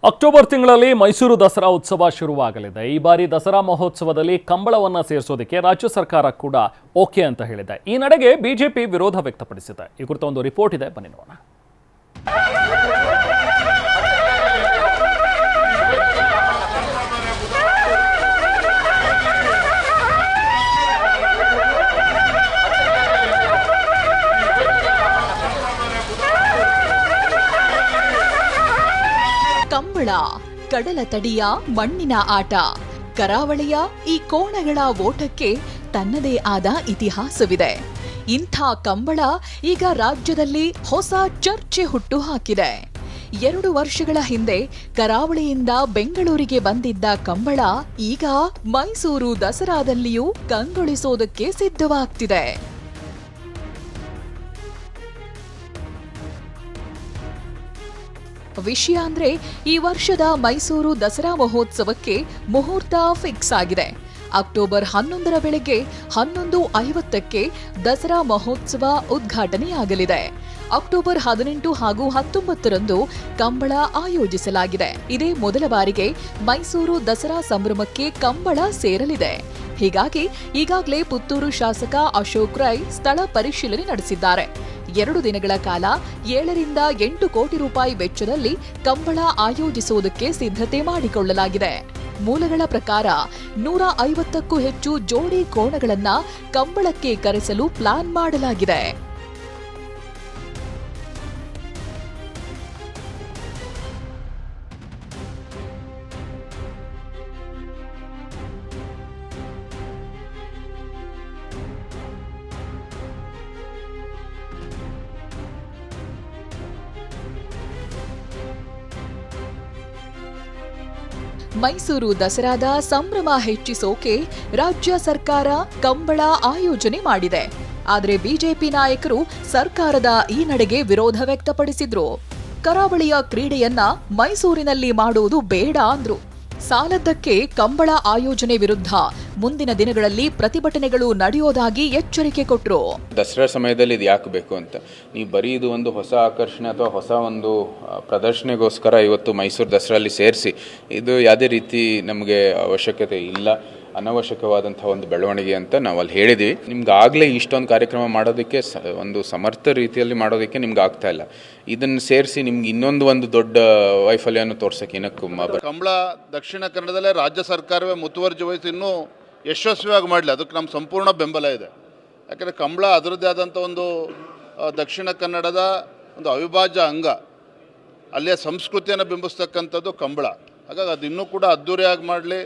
October ತಿಂಗಳಲ್ಲಿ ಮೈಸೂರು ದಸರಾ ಉತ್ಸವ ಶುರುವಾಗಲಿದೆ. ಈ ಬಾರಿ ದಸರಾ ಮಹೋತ್ಸವದಲ್ಲಿ ಕಂಬಳವನ್ನು ಸೇರಿಸೋದಕ್ಕೆ ರಾಜ್ಯ ಸರ್ಕಾರ ಕೂಡ ಓಕೆ ಅಂತ ಹೇಳಿದೆ. ಈ ನಡೆಗೆ ಬಿಜೆಪಿ ವಿರೋಧ ವ್ಯಕ್ತಪಡಿಸಿದೆ. ಈ ಕುರಿತ ಒಂದು ರಿಪೋರ್ಟ್ ಇದೆ, ಬನ್ನಿ ನೋಡೋಣ. ಕಂಬಳ ಕಡಲ ತಡಿಯ ಮಣ್ಣಿನ ಆಟ. ಕರಾವಳಿಯ ಈ ಕೋಣಗಳ ಓಟಕ್ಕೆ ತನ್ನದೇ ಆದ ಇತಿಹಾಸವಿದೆ. ಇಂಥ ಕಂಬಳ ಈಗ ರಾಜ್ಯದಲ್ಲಿ ಹೊಸ ಚರ್ಚೆ ಹುಟ್ಟು ಹಾಕಿದೆ. 2 ವರ್ಷಗಳ ಹಿಂದೆ ಕರಾವಳಿಯಿಂದ ಬೆಂಗಳೂರಿಗೆ ಬಂದಿದ್ದ ಕಂಬಳ ಈಗ ಮೈಸೂರು ದಸರಾದಲ್ಲಿಯೂ ಕಂಗೊಳಿಸೋದಕ್ಕೆ ಸಿದ್ಧವಾಗ್ತಿದೆ. ವಿಷಯ ಅಂದ್ರೆ, ಈ ವರ್ಷದ ಮೈಸೂರು ದಸರಾ ಮಹೋತ್ಸವಕ್ಕೆ ಮುಹೂರ್ತ ಫಿಕ್ಸ್ ಆಗಿದೆ. ಅಕ್ಟೋಬರ್ 11ರ ಬೆಳಗ್ಗೆ 11:50ಕ್ಕೆ ದಸರಾ ಮಹೋತ್ಸವ ಉದ್ಘಾಟನೆಯಾಗಲಿದೆ. ಅಕ್ಟೋಬರ್ 18 ಹಾಗೂ 19ರಂದು ಕಂಬಳ ಆಯೋಜಿಸಲಾಗಿದೆ. ಇದೇ ಮೊದಲ ಬಾರಿಗೆ ಮೈಸೂರು ದಸರಾ ಸಂಭ್ರಮಕ್ಕೆ ಕಂಬಳ ಸೇರಲಿದೆ. ಹೀಗಾಗಿ ಈಗಾಗಲೇ ಪುತ್ತೂರು ಶಾಸಕ ಅಶೋಕ್ ರೈ ಸ್ಥಳ ಪರಿಶೀಲನೆ ನಡೆಸಿದ್ದಾರೆ. 2 ದಿನಗಳ ಕಾಲ 7 ರಿಂದ 8 ಕೋಟಿ ರೂಪಾಯಿ ವೆಚ್ಚದಲ್ಲಿ ಕಂಬಳ ಆಯೋಜಿಸುವುದಕ್ಕೆ ಸಿದ್ಧತೆ ಮಾಡಿಕೊಳ್ಳಲಾಗಿದೆ. ಮೂಲಗಳ ಪ್ರಕಾರ 150ಕ್ಕೂ ಹೆಚ್ಚು ಜೋಡಿ ಕೋಣಗಳನ್ನ ಕಂಬಳಕ್ಕೆ ಕರೆಸಲು ಪ್ಲಾನ್ ಮಾಡಲಾಗಿದೆ. ಮೈಸೂರು ದಸರಾದ ಸಂಭ್ರಮ ಹೆಚ್ಚಿಸೋಕೆ ರಾಜ್ಯ ಸರ್ಕಾರ ಕಂಬಳ ಆಯೋಜನೆ ಮಾಡಿದೆ. ಆದರೆ ಬಿಜೆಪಿ ನಾಯಕರು ಸರ್ಕಾರದ ಈ ನಡೆಗೆ ವಿರೋಧ ವ್ಯಕ್ತಪಡಿಸಿದ್ರು. ಕರಾವಳಿಯ ಕ್ರೀಡೆಯನ್ನ ಮೈಸೂರಿನಲ್ಲಿ ಮಾಡುವುದು ಬೇಡ ಅಂದ್ರು. ಸಾಲದ್ದಕ್ಕೆ ಕಂಬಳ ಆಯೋಜನೆ ವಿರುದ್ಧ ಮುಂದಿನ ದಿನಗಳಲ್ಲಿ ಪ್ರತಿಭಟನೆಗಳು ನಡೆಯೋದಾಗಿ ಎಚ್ಚರಿಕೆ ಕೊಟ್ಟರು. ದಸರಾ ಸಮಯದಲ್ಲಿ ಇದು ಯಾಕೆ ಬೇಕು ಅಂತ, ನೀವು ಬರೀ ಇದು ಒಂದು ಹೊಸ ಆಕರ್ಷಣೆ ಅಥವಾ ಹೊಸ ಒಂದು ಪ್ರದರ್ಶನೆಗೋಸ್ಕರ ಇವತ್ತು ಮೈಸೂರು ದಸರಲ್ಲಿ ಸೇರಿಸಿ ಇದು ಯಾವುದೇ ರೀತಿ ನಮಗೆ ಅವಶ್ಯಕತೆ ಇಲ್ಲ, ಅನವಶ್ಯಕವಾದಂಥ ಒಂದು ಬೆಳವಣಿಗೆ ಅಂತ ನಾವು ಅಲ್ಲಿ ಹೇಳಿದ್ವಿ. ನಿಮ್ಗೆ ಆಗಲೇ ಇಷ್ಟೊಂದು ಕಾರ್ಯಕ್ರಮ ಮಾಡೋದಕ್ಕೆ ಒಂದು ಸಮರ್ಥ ರೀತಿಯಲ್ಲಿ ಮಾಡೋದಕ್ಕೆ ನಿಮ್ಗೆ ಆಗ್ತಾ ಇಲ್ಲ. ಇದನ್ನು ಸೇರಿಸಿ ನಿಮ್ಗೆ ಇನ್ನೊಂದು ದೊಡ್ಡ ವೈಫಲ್ಯವನ್ನು ತೋರ್ಸಕ್ಕೆ ಏನಕ್ಕೂ ಕಂಬಳ ದಕ್ಷಿಣ ಕನ್ನಡದಲ್ಲೇ ರಾಜ್ಯ ಸರ್ಕಾರವೇ ಮುತುವರ್ಜಿ ವಹಿಸಿ ಇನ್ನೂ ಯಶಸ್ವಿಯಾಗಿ ಮಾಡಲಿ, ಅದಕ್ಕೆ ನಮ್ಮ ಸಂಪೂರ್ಣ ಬೆಂಬಲ ಇದೆ. ಯಾಕಂದರೆ ಕಂಬಳ ಅದರದ್ದೇ ಆದಂಥ ಒಂದು ದಕ್ಷಿಣ ಕನ್ನಡದ ಒಂದು ಅವಿಭಾಜ್ಯ ಅಂಗ, ಅಲ್ಲಿಯ ಸಂಸ್ಕೃತಿಯನ್ನು ಬಿಂಬಿಸ್ತಕ್ಕಂಥದ್ದು ಕಂಬಳ. ಹಾಗಾಗಿ ಅದು ಇನ್ನೂ ಕೂಡ ಅದ್ದೂರಿಯಾಗಿ ಮಾಡಲಿ,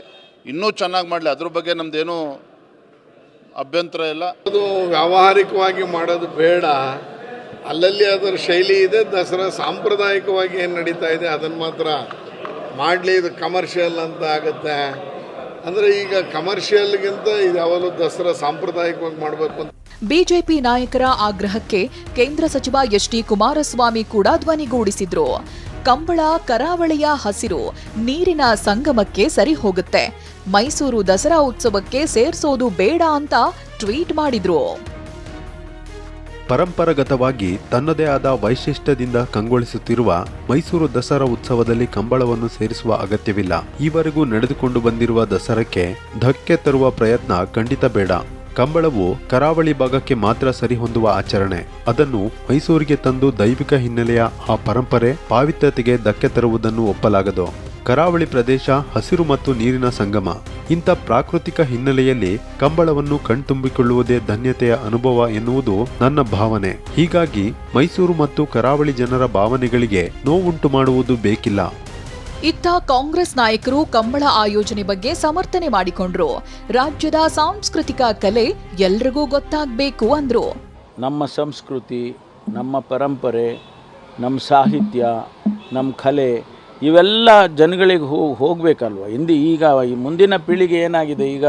ಇನ್ನೂ ಚೆನ್ನಾಗಿ ಮಾಡಲಿ, ಅದ್ರ ಬಗ್ಗೆ ನಮ್ಮದೇನು ಅಭ್ಯಂತರ ಇಲ್ಲ. ಅದು ವ್ಯಾವಹಾರಿಕವಾಗಿ ಮಾಡೋದು ಬೇಡ, ಅಲ್ಲಲ್ಲಿ ಅದರ ಶೈಲಿ ಇದೆ. ದಸರಾ ಸಾಂಪ್ರದಾಯಿಕವಾಗಿ ಏನು ನಡೀತಾ ಇದೆ ಅದನ್ನು ಮಾತ್ರ ಮಾಡಲಿ. ಇದು ಕಮರ್ಷಿಯಲ್ ಅಂತ ಆಗುತ್ತೆ. ಅಂದರೆ ಈಗ ಕಮರ್ಷಿಯಲ್ಗಿಂತ ಇದು ಯಾವಾಗಲೂ ದಸರಾ ಸಾಂಪ್ರದಾಯಿಕವಾಗಿ ಮಾಡಬೇಕು ಅಂತ ಬಿಜೆಪಿ ನಾಯಕರ ಆಗ್ರಹಕ್ಕೆ ಕೇಂದ್ರ ಸಚಿವ ಎಚ್.ಡಿ. ಕುಮಾರಸ್ವಾಮಿ ಕೂಡ ಧ್ವನಿಗೂಡಿಸಿದ್ರು. ಕಂಬಳ ಕರಾವಳಿಯ ಹಸಿರು ನೀರಿನ ಸಂಗಮಕ್ಕೆ ಸರಿ ಹೋಗುತ್ತೆ, ಮೈಸೂರು ದಸರಾ ಉತ್ಸವಕ್ಕೆ ಸೇರ್ಸೋದು ಬೇಡ ಅಂತ ಟ್ವೀಟ್ ಮಾಡಿದ್ರು. ಪರಂಪರಾಗತವಾಗಿ ತನ್ನದೇ ಆದ ವೈಶಿಷ್ಟ್ಯದಿಂದ ಕಂಗೊಳಿಸುತ್ತಿರುವ ಮೈಸೂರು ದಸರಾ ಉತ್ಸವದಲ್ಲಿ ಕಂಬಳವನ್ನು ಸೇರಿಸುವ ಅಗತ್ಯವಿಲ್ಲ. ಈವರೆಗೂ ನಡೆದುಕೊಂಡು ಬಂದಿರುವ ದಸರಾಕ್ಕೆ ಧಕ್ಕೆ ತರುವ ಪ್ರಯತ್ನ ಖಂಡಿತ ಬೇಡ. ಕಂಬಳವು ಕರಾವಳಿ ಭಾಗಕ್ಕೆ ಮಾತ್ರ ಸರಿಹೊಂದುವ ಆಚರಣೆ. ಅದನ್ನು ಮೈಸೂರಿಗೆ ತಂದು ದೈವಿಕ ಹಿನ್ನೆಲೆಯ ಆ ಪರಂಪರೆ ಪಾವಿತ್ರ್ಯತೆಗೆ ಧಕ್ಕೆ ತರುವುದನ್ನು ಒಪ್ಪಲಾಗದು. ಕರಾವಳಿ ಪ್ರದೇಶ ಹಸಿರು ಮತ್ತು ನೀರಿನ ಸಂಗಮ. ಇಂಥ ಪ್ರಾಕೃತಿಕ ಹಿನ್ನೆಲೆಯಲ್ಲಿ ಕಂಬಳವನ್ನು ಕಣ್ತುಂಬಿಕೊಳ್ಳುವುದೇ ಧನ್ಯತೆಯ ಅನುಭವ ಎನ್ನುವುದು ನನ್ನ ಭಾವನೆ. ಹೀಗಾಗಿ ಮೈಸೂರು ಮತ್ತು ಕರಾವಳಿ ಜನರ ಭಾವನೆಗಳಿಗೆ ನೋವುಂಟು ಮಾಡುವುದು ಬೇಕಿಲ್ಲ. ಇತ್ತ ಕಾಂಗ್ರೆಸ್ ನಾಯಕರು ಕಂಬಳ ಆಯೋಜನೆ ಬಗ್ಗೆ ಸಮರ್ಥನೆ ಮಾಡಿಕೊಂಡ್ರು. ರಾಜ್ಯದ ಸಾಂಸ್ಕೃತಿಕ ಕಲೆ ಎಲ್ರಿಗೂ ಗೊತ್ತಾಗಬೇಕು ಅಂದ್ರು. ನಮ್ಮ ಸಂಸ್ಕೃತಿ, ನಮ್ಮ ಪರಂಪರೆ, ನಮ್ಮ ಸಾಹಿತ್ಯ, ನಮ್ಮ ಕಲೆ ಇವೆಲ್ಲ ಜನಗಳಿಗೆ ಹೋಗಬೇಕಲ್ವ. ಈಗ ಈ ಮುಂದಿನ ಪೀಳಿಗೆ ಏನಾಗಿದೆ, ಈಗ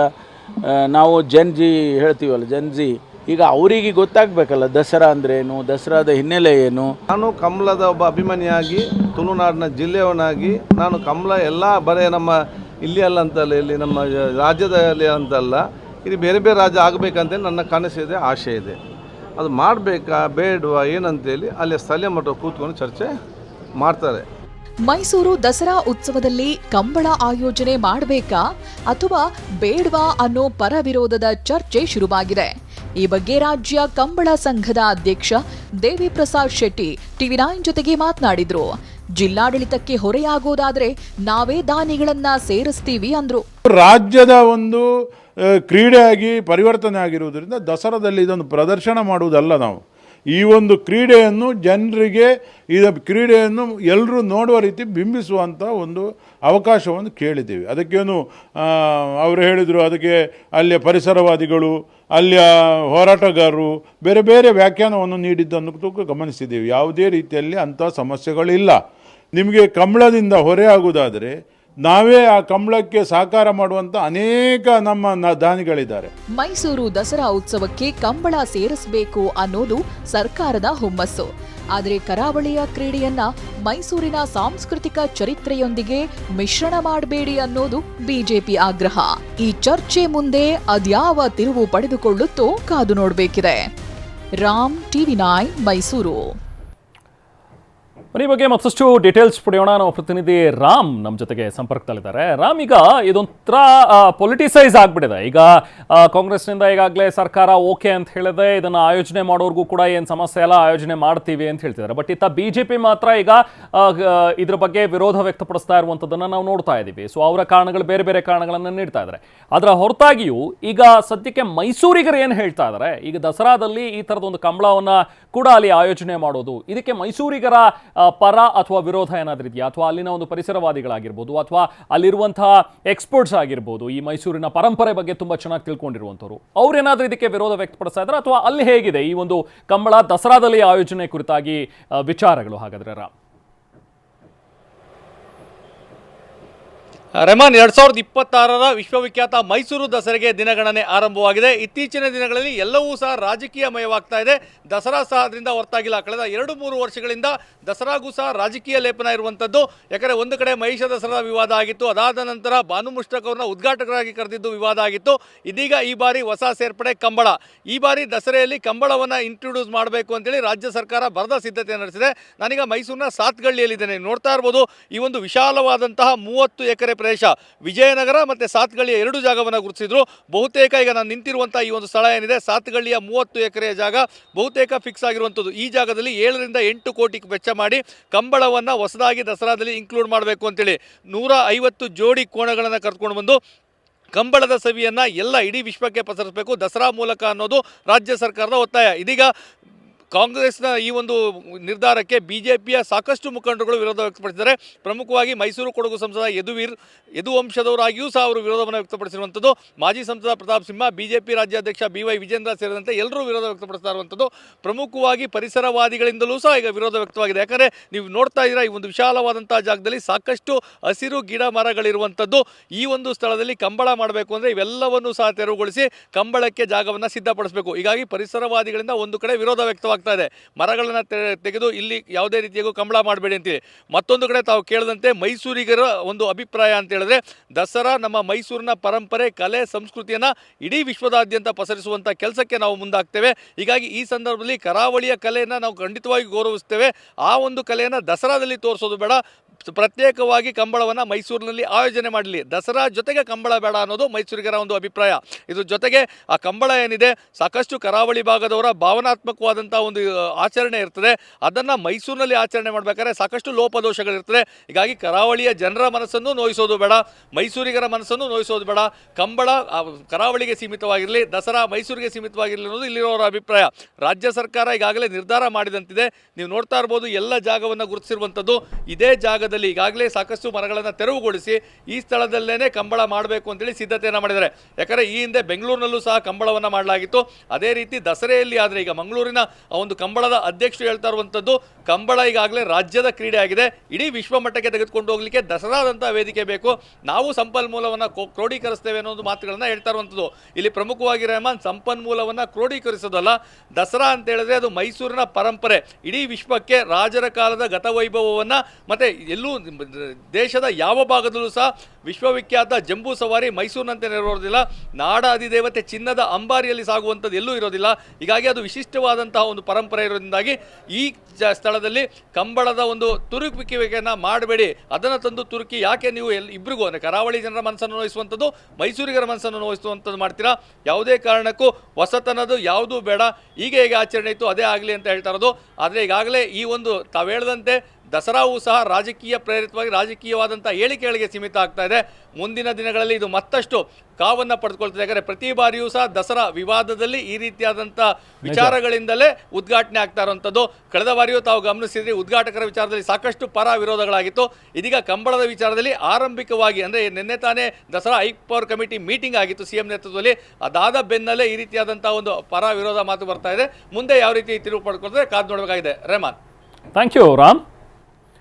ನಾವು ಜನ್ಜಿ ಹೇಳ್ತೀವಲ್ಲ, ಜನ್ಜಿ, ಈಗ ಅವರಿಗೆ ಗೊತ್ತಾಗಬೇಕಲ್ಲ ದಸರಾ ಅಂದ್ರೇನು, ದಸರಾದ ಹಿನ್ನೆಲೆ ಏನು. ನಾನು ಕಂಬಳದ ಒಬ್ಬ ಅಭಿಮಾನಿಯಾಗಿ, ತುಳುನಾಡಿನ ಜಿಲ್ಲೆಯವನಾಗಿ ನಾನು ಕಂಬಳ ಎಲ್ಲ ಬರೇ ನಮ್ಮ ಇಲ್ಲಿ ಅಲ್ಲ ಅಂತಲ್ಲ, ಇಲ್ಲಿ ನಮ್ಮ ರಾಜ್ಯದಲ್ಲಿ ಅಂತಲ್ಲ, ಇಲ್ಲಿ ಬೇರೆ ಬೇರೆ ರಾಜ್ಯ ಆಗಬೇಕಂತೇಳಿ ನನ್ನ ಕನಸಿದೆ, ಆಶೆ ಇದೆ. ಅದು ಮಾಡಬೇಕಾ ಬೇಡವಾ ಏನಂತೇಳಿ ಅಲ್ಲಿ ಸ್ಥಳೀಯ ಮಟ್ಟ ಕೂತ್ಕೊಂಡು ಚರ್ಚೆ ಮಾಡ್ತಾರೆ. ಮೈಸೂರು ದಸರಾ ಉತ್ಸವದಲ್ಲಿ ಕಂಬಳ ಆಯೋಜನೆ ಮಾಡಬೇಕಾ ಅಥವಾ ಬೇಡವಾ ಅನ್ನೋ ಪರವಿರೋಧದ ಚರ್ಚೆ ಶುರುವಾಗಿದೆ. ಈ ಬಗ್ಗೆ ರಾಜ್ಯ ಕಂಬಳ ಸಂಘದ ಅಧ್ಯಕ್ಷ ದೇವಿಪ್ರಸಾದ್ ಶೆಟ್ಟಿ ಟಿವಿ9 ಜೊತೆಗೆ ಮಾತನಾಡಿದ್ರು. ಜಿಲ್ಲಾಡಳಿತಕ್ಕೆ ಹೊರೆಯಾಗೋದಾದ್ರೆ ನಾವೇ ದಾನಿಗಳನ್ನ ಸೇರಿಸ್ತೀವಿ ಅಂದ್ರು. ರಾಜ್ಯದ ಒಂದು ಕ್ರೀಡೆಯಾಗಿ ಪರಿವರ್ತನೆ ಆಗಿರುವುದರಿಂದ ದಸರಾದಲ್ಲಿ ಇದನ್ನು ಪ್ರದರ್ಶನ ಮಾಡುವುದಲ್ಲ, ನಾವು ಈ ಒಂದು ಕ್ರೀಡೆಯನ್ನು ಜನರಿಗೆ ಕ್ರೀಡೆಯನ್ನು ಎಲ್ಲರೂ ನೋಡುವ ರೀತಿ ಬಿಂಬಿಸುವಂಥ ಒಂದು ಅವಕಾಶವನ್ನು ಕೇಳಿದ್ದೀವಿ. ಅದಕ್ಕೇನು ಅವರು ಹೇಳಿದರು, ಅದಕ್ಕೆ ಅಲ್ಲಿಯ ಪರಿಸರವಾದಿಗಳು, ಅಲ್ಲಿಯ ಹೋರಾಟಗಾರರು ಬೇರೆ ಬೇರೆ ವ್ಯಾಖ್ಯಾನವನ್ನು ನೀಡಿದ್ದನ್ನು ಗಮನಿಸಿದ್ದೀವಿ. ಯಾವುದೇ ರೀತಿಯಲ್ಲಿ ಅಂಥ ಸಮಸ್ಯೆಗಳಿಲ್ಲ. ನಿಮಗೆ ಕಂಬಳದಿಂದ ಹೊರೆ ಆಗುವುದಾದರೆ ನಾವೇ ಆ ಕಂಬಳಕ್ಕೆ ಸಹಕಾರ ಮಾಡುವಂತ ಅನೇಕ ನಮ್ಮ ದಾನಿಗಳಿದ್ದಾರೆ. ಮೈಸೂರು ದಸರಾ ಉತ್ಸವಕ್ಕೆ ಕಂಬಳ ಸೇರಿಸಬೇಕು ಅನ್ನೋದು ಸರ್ಕಾರದ ಹುಮ್ಮಸ್ಸು. ಆದರೆ ಕರಾವಳಿಯ ಕ್ರೀಡೆಯನ್ನ ಮೈಸೂರಿನ ಸಾಂಸ್ಕೃತಿಕ ಚರಿತ್ರೆಯೊಂದಿಗೆ ಮಿಶ್ರಣ ಮಾಡಬೇಡಿ ಅನ್ನೋದು ಬಿಜೆಪಿ ಆಗ್ರಹ. ಈ ಚರ್ಚೆ ಮುಂದೆ ಅದ್ಯಾವ ತಿರುವು ಪಡೆದುಕೊಳ್ಳುತ್ತೋ ಕಾದು ನೋಡಬೇಕಿದೆ. ರಾಮ್, ಟಿವಿ9 ಮೈಸೂರು. ಈ ಬಗ್ಗೆ ಮತ್ತಷ್ಟು ಡೀಟೇಲ್ಸ್ ಪಡೆಯೋಣ. ನಮ್ಮ ಪ್ರತಿನಿಧಿ ರಾಮ್ ನಮ್ಮ ಜೊತೆಗೆ ಸಂಪರ್ಕದಲ್ಲಿದ್ದಾರೆ. ರಾಮ್, ಈಗ ಇದೊಂಥರ ಪೊಲಿಟಿಸೈಸ್ ಆಗಿಬಿಟ್ಟಿದೆ. ಈಗ ಕಾಂಗ್ರೆಸ್ನಿಂದ ಈಗಾಗಲೇ ಸರ್ಕಾರ ಓಕೆ ಅಂತ ಹೇಳಿದೆ, ಇದನ್ನು ಆಯೋಜನೆ ಮಾಡೋರ್ಗೂ ಕೂಡ ಏನು ಸಮಸ್ಯೆ ಇಲ್ಲ, ಆಯೋಜನೆ ಮಾಡ್ತೀವಿ ಅಂತ ಹೇಳ್ತಿದ್ದಾರೆ. ಬಟ್ ಇತ್ತ ಬಿಜೆಪಿ ಮಾತ್ರ ಈಗ ಇದ್ರ ಬಗ್ಗೆ ವಿರೋಧ ವ್ಯಕ್ತಪಡಿಸ್ತಾ ಇರುವಂಥದ್ದನ್ನು ನಾವು ನೋಡ್ತಾ ಇದ್ದೀವಿ. ಸೊ ಅವರ ಕಾರಣಗಳು ಬೇರೆ ಬೇರೆ ಕಾರಣಗಳನ್ನು ನೀಡ್ತಾ ಇದ್ದಾರೆ. ಅದರ ಹೊರತಾಗಿಯೂ ಈಗ ಸದ್ಯಕ್ಕೆ ಮೈಸೂರಿಗರು ಏನು ಹೇಳ್ತಾ ಇದ್ದಾರೆ, ಈಗ ದಸರಾದಲ್ಲಿ ಈ ಥರದೊಂದು ಕಂಬಳವನ್ನು ಕೂಡ ಅಲ್ಲಿ ಆಯೋಜನೆ ಮಾಡೋದು, ಇದಕ್ಕೆ ಮೈಸೂರಿಗರ ಪರ ಅಥವಾ ವಿರೋಧ ಏನಾದರೂ ಇದೆಯಾ? ಅಥವಾ ಅಲ್ಲಿನ ಒಂದು ಪರಿಸರವಾದಿಗಳಾಗಿರ್ಬೋದು ಅಥವಾ ಅಲ್ಲಿರುವಂತಹ ಎಕ್ಸ್ಪರ್ಟ್ಸ್ ಆಗಿರ್ಬೋದು, ಈ ಮೈಸೂರಿನ ಪರಂಪರೆ ಬಗ್ಗೆ ತುಂಬ ಚೆನ್ನಾಗಿ ತಿಳ್ಕೊಂಡಿರುವಂಥವ್ರು, ಅವ್ರೇನಾದರೂ ಇದಕ್ಕೆ ವಿರೋಧ ವ್ಯಕ್ತಪಡಿಸ್ತಾ ಇದ್ದಾರೆ? ಅಥವಾ ಅಲ್ಲಿ ಹೇಗಿದೆ ಈ ಒಂದು ಕಂಬಳ ದಸರಾದಲ್ಲಿ ಆಯೋಜನೆ ಕುರಿತಾಗಿ ವಿಚಾರಗಳು? ಹಾಗಾದ್ರೆ ರಾಮ್. ರೆಮಾನ್, 2026ರ ವಿಶ್ವವಿಖ್ಯಾತ ಮೈಸೂರು ದಸರೆಗೆ ದಿನಗಣನೆ ಆರಂಭವಾಗಿದೆ. ಇತ್ತೀಚಿನ ದಿನಗಳಲ್ಲಿ ಎಲ್ಲವೂ ಸಹ ರಾಜಕೀಯಮಯವಾಗ್ತಾ ಇದೆ. ದಸರಾ ಸಹ ಅದರಿಂದ ಹೊರತಾಗಿಲ್ಲ. ಕಳೆದ 2-3 ವರ್ಷಗಳಿಂದ ದಸರಾಗೂ ಸಹ ರಾಜಕೀಯ ಲೇಪನ ಇರುವಂಥದ್ದು. ಯಾಕಂದರೆ ಒಂದು ಕಡೆ ಮಹಿಷ ದಸರಾ ವಿವಾದ ಆಗಿತ್ತು, ಅದಾದ ನಂತರ ಭಾನು ಮುಷ್ತಾಕ್ ಅವರನ್ನ ಉದ್ಘಾಟಕರಾಗಿ ಕರೆದಿದ್ದು ವಿವಾದ ಆಗಿತ್ತು. ಇದೀಗ ಈ ಬಾರಿ ಹೊಸ ಸೇರ್ಪಡೆ ಕಂಬಳ. ಈ ಬಾರಿ ದಸರೆಯಲ್ಲಿ ಕಂಬಳವನ್ನು ಇಂಟ್ರೊಡ್ಯೂಸ್ ಮಾಡಬೇಕು ಅಂತೇಳಿ ರಾಜ್ಯ ಸರ್ಕಾರ ಬರದ ಸಿದ್ಧತೆ ನಡೆಸಿದೆ. ನಾನೀಗ ಮೈಸೂರಿನ ಸಾತ್ಗಳ್ಳಿಯಲ್ಲಿದ್ದೇನೆ. ನೋಡ್ತಾ ಇರ್ಬೋದು, ಈ ಒಂದು ವಿಶಾಲವಾದಂತಹ 30 ಎಕರೆ ಪ್ರದೇಶ, ವಿಜಯನಗರ ಮತ್ತು ಸಾತ್ಗಳ್ಳಿಯ 2 ಜಾಗವನ್ನು ಗುರುತಿಸಿದ್ರು. ಬಹುತೇಕ ಈಗ ನಾನು ನಿಂತಿರುವಂಥ ಈ ಒಂದು ಸ್ಥಳ ಏನಿದೆ, ಸಾತ್ಗಳ್ಳಿಯ 30 ಎಕರೆಯ ಜಾಗ ಬಹುತೇಕ ಫಿಕ್ಸ್ ಆಗಿರುವಂಥದ್ದು. ಈ ಜಾಗದಲ್ಲಿ 7 ರಿಂದ 8 ಕೋಟಿ ವೆಚ್ಚ ಮಾಡಿ ಕಂಬಳವನ್ನು ಹೊಸದಾಗಿ ದಸರಾದಲ್ಲಿ ಇನ್ಕ್ಲೂಡ್ ಮಾಡಬೇಕು ಅಂತೇಳಿ 150 ಜೋಡಿ ಕೋಣಗಳನ್ನು ಕರ್ಕೊಂಡು ಬಂದು ಕಂಬಳದ ಸವಿಯನ್ನು ಇಡೀ ವಿಶ್ವಕ್ಕೆ ಪಸರಿಸಬೇಕು ದಸರಾ ಮೂಲಕ ಅನ್ನೋದು ರಾಜ್ಯ ಸರ್ಕಾರದ ಒತ್ತಾಯ. ಇದೀಗ ಕಾಂಗ್ರೆಸ್ನ ಈ ಒಂದು ನಿರ್ಧಾರಕ್ಕೆ ಬಿಜೆಪಿಯ ಸಾಕಷ್ಟು ಮುಖಂಡರುಗಳು ವಿರೋಧ ವ್ಯಕ್ತಪಡಿಸಿದ್ದಾರೆ. ಪ್ರಮುಖವಾಗಿ ಮೈಸೂರು ಕೊಡಗು ಸಂಸದ ಯದುವಂಶದವರಾಗಿಯೂ ಸಹ ಅವರು ವಿರೋಧವನ್ನು ವ್ಯಕ್ತಪಡಿಸಿರುವಂಥದ್ದು. ಮಾಜಿ ಸಂಸದ ಪ್ರತಾಪ್ ಸಿಂಹ, ಬಿಜೆಪಿ ರಾಜ್ಯಾಧ್ಯಕ್ಷ BY ವಿಜೇಂದ್ರ ಸೇರಿದಂತೆ ಎಲ್ಲರೂ ವಿರೋಧ ವ್ಯಕ್ತಪಡಿಸ್ತಾ ಇರುವಂಥದ್ದು. ಪ್ರಮುಖವಾಗಿ ಪರಿಸರವಾದಿಗಳಿಂದಲೂ ಸಹ ಈಗ ವಿರೋಧ ವ್ಯಕ್ತವಾಗಿದೆ. ಯಾಕಂದರೆ ನೀವು ನೋಡ್ತಾ ಇದ್ದೀರಾ, ಈ ಒಂದು ವಿಶಾಲವಾದಂಥ ಜಾಗದಲ್ಲಿ ಸಾಕಷ್ಟು ಹಸಿರು ಗಿಡ ಮರಗಳಿರುವಂಥದ್ದು. ಈ ಒಂದು ಸ್ಥಳದಲ್ಲಿ ಕಂಬಳ ಮಾಡಬೇಕು ಅಂದರೆ ಇವೆಲ್ಲವನ್ನು ಸಹ ತೆರವುಗೊಳಿಸಿ ಕಂಬಳಕ್ಕೆ ಜಾಗವನ್ನು ಸಿದ್ಧಪಡಿಸಬೇಕು. ಹೀಗಾಗಿ ಪರಿಸರವಾದಿಗಳಿಂದ ಒಂದು ಕಡೆ ವಿರೋಧ ವ್ಯಕ್ತವಾಗಿದೆ. ಮರಗಳನ್ನು ತೆಗೆದು ಇಲ್ಲಿ ಯಾವುದೇ ರೀತಿಯಾಗೂ ಕಂಬಳ ಮಾಡಬೇಡಿ ಅಂತೇಳಿ. ಮತ್ತೊಂದು ಕಡೆ ತಾವು ಕೇಳಿದಂತೆ ಮೈಸೂರಿಗರ ಒಂದು ಅಭಿಪ್ರಾಯ ಅಂತ ಹೇಳಿದ್ರೆ, ದಸರಾ ನಮ್ಮ ಮೈಸೂರಿನ ಪರಂಪರೆ, ಕಲೆ, ಸಂಸ್ಕೃತಿಯನ್ನು ಇಡೀ ವಿಶ್ವದಾದ್ಯಂತ ಪಸರಿಸುವಂಥ ಕೆಲಸಕ್ಕೆ ನಾವು ಮುಂದಾಗ್ತೇವೆ. ಹೀಗಾಗಿ ಈ ಸಂದರ್ಭದಲ್ಲಿ ಕರಾವಳಿಯ ಕಲೆಯನ್ನು ನಾವು ಖಂಡಿತವಾಗಿ ಗೌರವಿಸ್ತೇವೆ. ಆ ಒಂದು ಕಲೆಯನ್ನು ದಸರಾದಲ್ಲಿ ತೋರಿಸೋದು ಬೇಡ, ಪ್ರತ್ಯೇಕವಾಗಿ ಕಂಬಳವನ್ನು ಮೈಸೂರಿನಲ್ಲಿ ಆಯೋಜನೆ ಮಾಡಲಿ. ದಸರಾ ಜೊತೆಗೆ ಕಂಬಳ ಬೇಡ ಅನ್ನೋದು ಮೈಸೂರಿಗರ ಒಂದು ಅಭಿಪ್ರಾಯ. ಇದ್ರ ಜೊತೆಗೆ ಆ ಕಂಬಳ ಏನಿದೆ, ಸಾಕಷ್ಟು ಕರಾವಳಿ ಭಾಗದವರ ಭಾವನಾತ್ಮಕವಾದಂಥ ಒಂದು ಆಚರಣೆ ಇರ್ತದೆ. ಅದನ್ನು ಮೈಸೂರಿನಲ್ಲಿ ಆಚರಣೆ ಮಾಡಬೇಕಾದ್ರೆ ಸಾಕಷ್ಟು ಲೋಪದೋಷಗಳಿರ್ತದೆ. ಹೀಗಾಗಿ ಕರಾವಳಿಯ ಜನರ ಮನಸ್ಸನ್ನು ನೋಯಿಸೋದು ಬೇಡ, ಮೈಸೂರಿಗರ ಮನಸ್ಸನ್ನು ನೋಯಿಸೋದು ಬೇಡ. ಕಂಬಳ ಕರಾವಳಿಗೆ ಸೀಮಿತವಾಗಿರಲಿ, ದಸರಾ ಮೈಸೂರಿಗೆ ಸೀಮಿತವಾಗಿರಲಿ ಅನ್ನೋದು ಇಲ್ಲಿರೋರ ಅಭಿಪ್ರಾಯ. ರಾಜ್ಯ ಸರ್ಕಾರ ಈಗಾಗಲೇ ನಿರ್ಧಾರ ಮಾಡಿದಂತಿದೆ. ನೀವು ನೋಡ್ತಾ ಇರ್ಬೋದು, ಎಲ್ಲ ಜಾಗವನ್ನು ಗುರುತಿಸಿರುವಂಥದ್ದು. ಇದೇ ಜಾಗದಲ್ಲಿ ಈಗಾಗಲೇ ಸಾಕಷ್ಟು ಮರಗಳನ್ನು ತೆರವುಗೊಳಿಸಿ ಈ ಸ್ಥಳದಲ್ಲೇ ಕಂಬಳ ಮಾಡಬೇಕು ಅಂತೇಳಿ ಸಿದ್ಧತೆಯನ್ನು ಮಾಡಿದ್ದಾರೆ. ಯಾಕಂದರೆ ಈ ಹಿಂದೆ ಬೆಂಗಳೂರಿನಲ್ಲೂ ಸಹ ಕಂಬಳವನ್ನು ಮಾಡಲಾಗಿತ್ತು. ಅದೇ ರೀತಿ ದಸರೆಯಲ್ಲಿ ಆದರೆ ಈಗ ಮಂಗಳೂರಿನ ಒಂದು ಕಂಬಳದ ಅಧ್ಯಕ್ಷರು ಹೇಳ್ತಾ ಇರುವಂಥದ್ದು, ಕಂಬಳ ಈಗಾಗಲೇ ರಾಜ್ಯದ ಕ್ರೀಡೆ ಆಗಿದೆ, ಇಡೀ ವಿಶ್ವ ಮಟ್ಟಕ್ಕೆ ತೆಗೆದುಕೊಂಡು ಹೋಗಲಿಕ್ಕೆ ದಸರಾದಂಥ ವೇದಿಕೆ ಬೇಕು, ನಾವು ಸಂಪನ್ಮೂಲವನ್ನು ಕ್ರೋಢೀಕರಿಸ್ತೇವೆ ಅನ್ನೋದು ಮಾತುಗಳನ್ನು ಹೇಳ್ತಾ ಇರುವಂಥದ್ದು. ಇಲ್ಲಿ ಪ್ರಮುಖವಾಗಿ ರೆಹಮಾನ್, ಸಂಪನ್ಮೂಲವನ್ನು ಕ್ರೋಢೀಕರಿಸೋದಲ್ಲ, ದಸರಾ ಅಂತ ಹೇಳಿದ್ರೆ ಅದು ಮೈಸೂರಿನ ಪರಂಪರೆ, ಇಡೀ ವಿಶ್ವಕ್ಕೆ ರಾಜರ ಕಾಲದ ಗತವೈಭವವನ್ನು ಮತ್ತು ಎಲ್ಲೂ ದೇಶದ ಯಾವ ಭಾಗದಲ್ಲೂ ಸಹ ವಿಶ್ವವಿಖ್ಯಾತ ಜಂಬೂ ಸವಾರಿ ಮೈಸೂರಿನಂತೆ ಇರೋದಿಲ್ಲ. ನಾಡ ಅಧಿದೇವತೆ ಚಿನ್ನದ ಅಂಬಾರಿಯಲ್ಲಿ ಸಾಗುವಂಥದ್ದು ಎಲ್ಲೂ ಇರೋದಿಲ್ಲ. ಹೀಗಾಗಿ ಅದು ವಿಶಿಷ್ಟವಾದಂತಹ ಒಂದು ಪರಂಪರೆ ಇರೋದ್ರಿಂದಾಗಿ ಈ ಸ್ಥಳದಲ್ಲಿ ಕಂಬಳದ ಒಂದು ತುರುಕುವಿಕೆಯನ್ನು ಮಾಡಬೇಡಿ, ಅದನ್ನು ತಂದು ತುರುಕಿ ಯಾಕೆ ನೀವು ಇಬ್ಬರಿಗೂ ಅಂದರೆ ಕರಾವಳಿ ಜನರ ಮನಸ್ಸನ್ನು ನೋಯಿಸುವಂಥದ್ದು, ಮೈಸೂರಿಗರ ಮನಸ್ಸನ್ನು ನೋಯಿಸುವಂಥದ್ದು ಮಾಡ್ತೀರಾ? ಯಾವುದೇ ಕಾರಣಕ್ಕೂ ಹೊಸತನದು ಯಾವುದೂ ಬೇಡ, ಹೇಗೆ ಆಚರಣೆ ಇತ್ತು ಅದೇ ಆಗಲಿ ಅಂತ ಹೇಳ್ತಾ ಇರೋದು. ಆದರೆ ಈಗಾಗಲೇ ಈ ಒಂದು ತಾವು ಹೇಳಿದಂತೆ ದಸರಾವು ಸಹ ರಾಜಕೀಯ ಪ್ರೇರಿತವಾಗಿ ರಾಜಕೀಯವಾದಂಥ ಹೇಳಿಕೆಗಳಿಗೆ ಸೀಮಿತ ಆಗ್ತಾ ಇದೆ. ಮುಂದಿನ ದಿನಗಳಲ್ಲಿ ಇದು ಮತ್ತಷ್ಟು ಕಾವನ್ನು ಪಡೆದುಕೊಳ್ತದೆ. ಯಾಕಂದರೆ ಪ್ರತಿ ಬಾರಿಯೂ ಸಹ ದಸರಾ ವಿವಾದದಲ್ಲಿ ಈ ರೀತಿಯಾದಂಥ ವಿಚಾರಗಳಿಂದಲೇ ಉದ್ಘಾಟನೆ ಆಗ್ತಾ ಇರುವಂಥದ್ದು. ಕಳೆದ ಬಾರಿಯೂ ತಾವು ಗಮನಿಸಿದ್ರಿ, ಉದ್ಘಾಟಕರ ವಿಚಾರದಲ್ಲಿ ಸಾಕಷ್ಟು ಪರ ವಿರೋಧಗಳಾಗಿತ್ತು. ಇದೀಗ ಕಂಬಳದ ವಿಚಾರದಲ್ಲಿ ಆರಂಭಿಕವಾಗಿ ಅಂದರೆ ನಿನ್ನೆ ತಾನೇ ದಸರಾ ಪವರ್ ಕಮಿಟಿ ಮೀಟಿಂಗ್ ಆಗಿತ್ತು CM ನೇತೃತ್ವದಲ್ಲಿ. ಅದಾದ ಬೆನ್ನಲ್ಲೇ ಈ ರೀತಿಯಾದಂಥ ಒಂದು ಪರ ವಿರೋಧ ಮಾತು ಬರ್ತಾ ಇದೆ. ಮುಂದೆ ಯಾವ ರೀತಿ ತಿರುವು ಪಡ್ಕೊಳ್ತಾರೆ ಕಾದು ನೋಡಬೇಕಾಗಿದೆ. ರೆಹಮಾನ್. Thank you Ram.